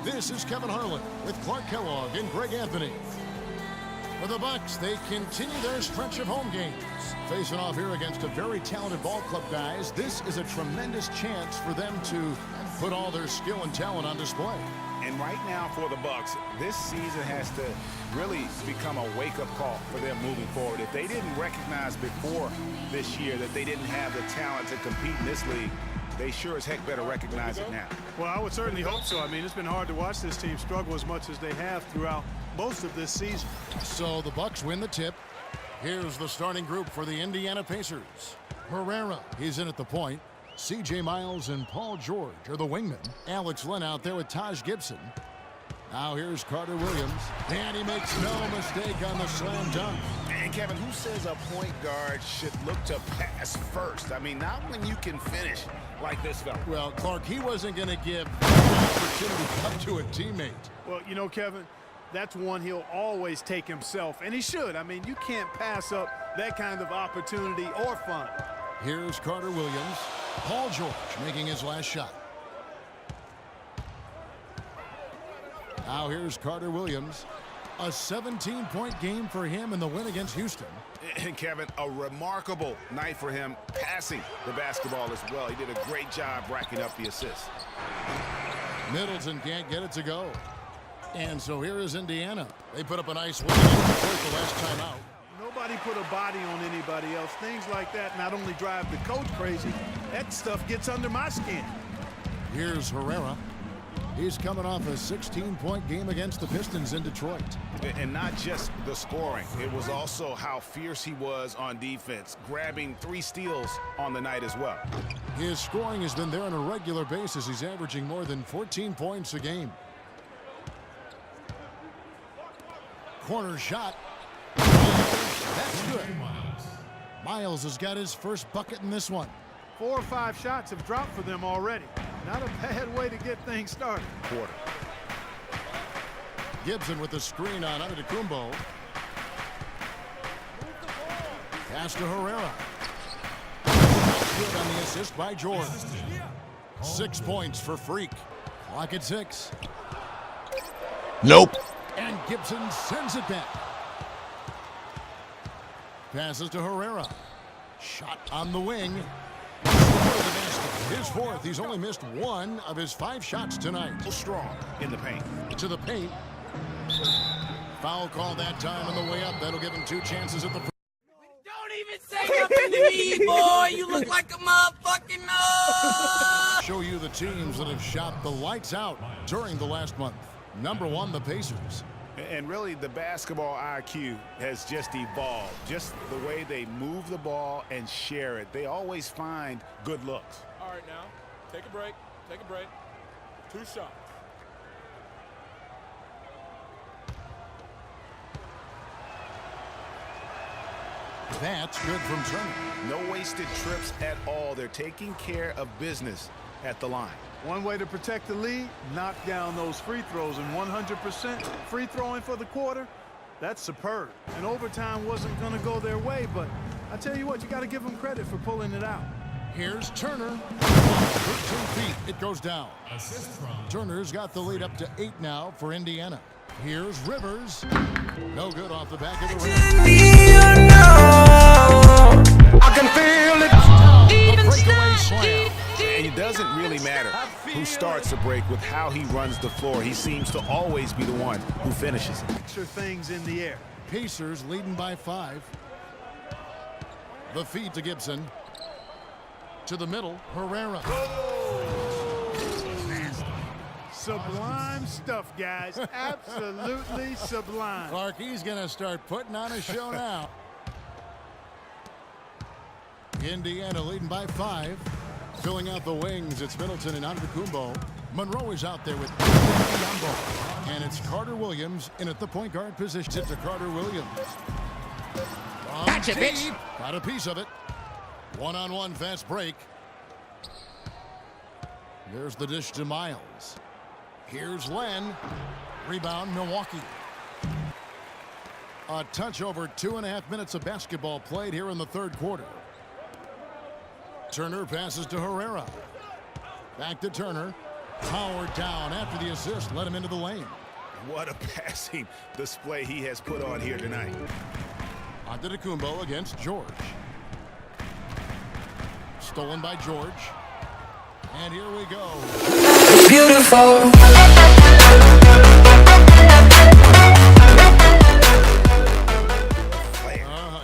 This is Kevin Harlan with Clark Kellogg and Greg Anthony. For the Bucks, they continue their stretch of home games. Facing off here against a very talented ball club, guys, this is a tremendous chance for them to put all their skill and talent on display. And right now for the Bucks, this season has to really become a wake-up call for them moving forward. If they didn't recognize before this year that they didn't have the talent to compete in this league, they sure as heck better recognize it now. Well, I would certainly hope so. I mean, it's been hard to watch this team struggle as much as they have throughout most of this season. So the Bucks win the tip. Here's the starting group for the Indiana Pacers. Herrera, he's in at the point. C.J. Miles and Paul George are the wingmen. Alex Len out there with Taj Gibson. Now here's Carter Williams, and he makes no mistake on the slam dunk. And Kevin, who says a point guard should look to pass first? I mean, not when you can finish like this fella. Well, Clark, he wasn't going to give an opportunity up to a teammate. Well, you know, Kevin, that's one he'll always take himself, and he should. I mean, you can't pass up that kind of opportunity or fun. Here's Carter Williams. Paul George making his last shot. Now here's Carter Williams. A 17-point game for him in the win against Houston. And Kevin, a remarkable night for him passing the basketball as well. He did a great job racking up the assists. Middleton can't get it to go. And so here is Indiana. They put up a nice win against Detroit the last time out. Nobody put a body on anybody else. Things like that not only drive the coach crazy, that stuff gets under my skin. Here's Herrera. He's coming off a 16-point game against the Pistons in Detroit. And not just the scoring. It was also how fierce he was on defense, grabbing 3 steals on the night as well. His scoring has been there on a regular basis. He's averaging more than 14 points a game. Corner shot. That's good. Miles has got his first bucket in this one. 4 or 5 shots have dropped for them already. Not a bad way to get things started. Quarter. Gibson with the screen on Antetokounmpo. Pass to Herrera. Good on the assist by George. 6 points for Freak. Clock at 6. Nope. And Gibson sends it back. Passes to Herrera. Shot on the wing. His fourth. He's only missed 1 of his 5 shots tonight. Strong in the paint. To the paint. Foul call that time on the way up. That'll give him 2 chances at the. Don't even say nothing to me, boy. You look like a motherfucking Show you the teams that have shot the lights out during the last month. Number 1, the Pacers. And really, the basketball IQ has just evolved. Just the way they move the ball and share it. They always find good looks. All right, now, take a break. Take a break. 2 shots. That's good from Turner. No wasted trips at all. They're taking care of business at the line. One way to protect the lead, knock down those free throws, and 100% free throwing for the quarter, that's superb. And overtime wasn't going to go their way, but I tell you what, you got to give them credit for pulling it out. Here's Turner. 13 feet. It goes down. Turner's got the lead up to 8 now for Indiana. Here's Rivers. No good off the back of the rim. I can feel it. The breakaway slam. It doesn't really matter who starts the break with how he runs the floor. He seems to always be the one who finishes it. Extra things in the air. Pacers leading by 5. The feed to Gibson. To the middle, Herrera. Sublime stuff, guys. Absolutely sublime. Clark, he's going to start putting on a show now. Indiana leading by 5. Filling out the wings, it's Middleton and Antetokounmpo. Monroe is out there with Biombo. And it's Carter Williams in at the point guard position. It's to Carter Williams. Gotcha, bitch. Got a piece of it. One-on-one fast break. There's the dish to Miles. Here's Len. Rebound, Milwaukee. A touch over 2.5 minutes of basketball played here in the 3rd quarter. Turner passes to Herrera. Back to Turner. Powered down after the assist led him into the lane. What a passing display he has put on here tonight. Antetokounmpo against George. Stolen by George. And here we go. Beautiful.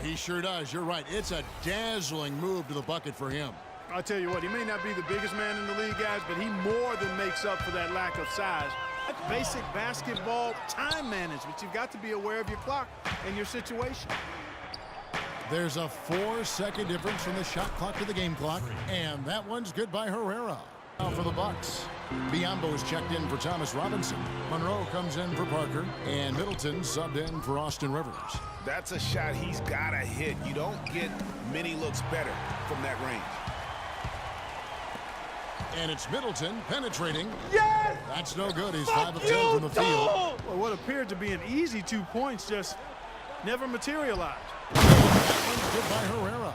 He sure does. You're right. It's a dazzling move to the bucket for him. I'll tell you what, he may not be the biggest man in the league, guys, but he more than makes up for that lack of size. Basic basketball time management. You've got to be aware of your clock and your situation. There's a 4-second difference from the shot clock to the game clock, and that one's good by Herrera. Now for the Bucks. Biombo's checked in for Thomas Robinson. Monroe comes in for Parker, and Middleton subbed in for Austin Rivers. That's a shot he's got to hit. You don't get many looks better from that range. And it's Middleton penetrating. Yes! That's no good. He's 5 of 10 from the field. Well, what appeared to be an easy 2 points just never materialized. That one's good by Herrera.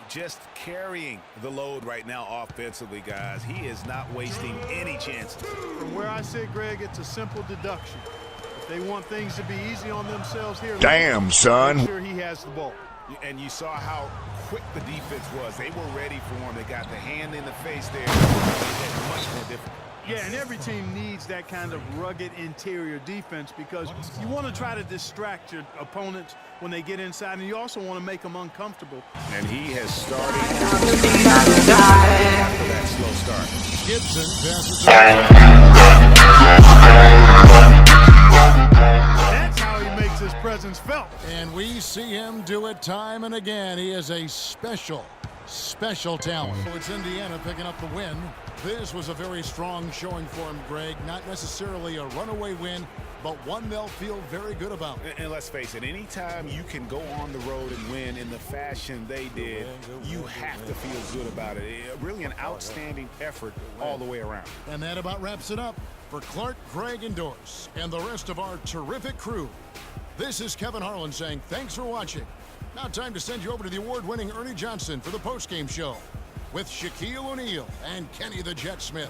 Just carrying the load right now offensively, guys. He is not wasting any chances. From where I sit, Greg, it's a simple deduction. If they want things to be easy on themselves here, Damn, son. make sure he has the ball. And you saw how quick the defense was. They were ready for him. They got the hand in the face there. It had much more difficult. Yeah, and every team needs that kind of rugged interior defense because you want to try to distract your opponents when they get inside, and you also want to make them uncomfortable. And he has started that slow start. Gibson passes That's how he makes his presence felt. and we see him do it time and again. He is a special talent. So it's Indiana picking up the win. This was a very strong showing for him, Greg. Not necessarily a runaway win, but one they'll feel very good about. And let's face it, anytime you can go on the road and win in the fashion they did, you have to feel good about it. Really an outstanding effort all the way around. And that about wraps it up for Clark, Greg, and Doris, and the rest of our terrific crew. This is Kevin Harlan saying thanks for watching. Now time to send you over to the award-winning Ernie Johnson for the postgame show with Shaquille O'Neal and Kenny the Jet Smith.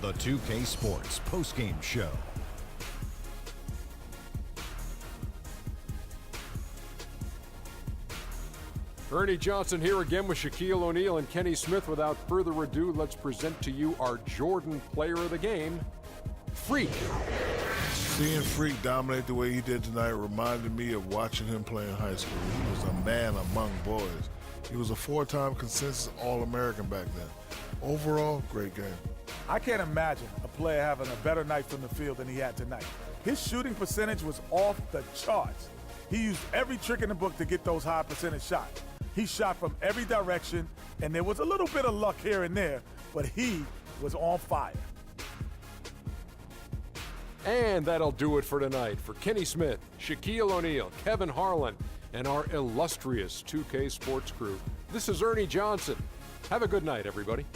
The 2K Sports postgame show. Ernie Johnson here again with Shaquille O'Neal and Kenny Smith. Without further ado, let's present to you our Jordan player of the game, Freak. Seeing Freak dominate the way he did tonight reminded me of watching him play in high school. He was a man among boys. He was a 4-time consensus All-American back then. Overall, great game. I can't imagine a player having a better night from the field than he had tonight. His shooting percentage was off the charts. He used every trick in the book to get those high percentage shots. He shot from every direction, and there was a little bit of luck here and there, but he was on fire. And that'll do it for tonight. For Kenny Smith, Shaquille O'Neal, Kevin Harlan, and our illustrious 2K Sports crew, this is Ernie Johnson. Have a good night, everybody.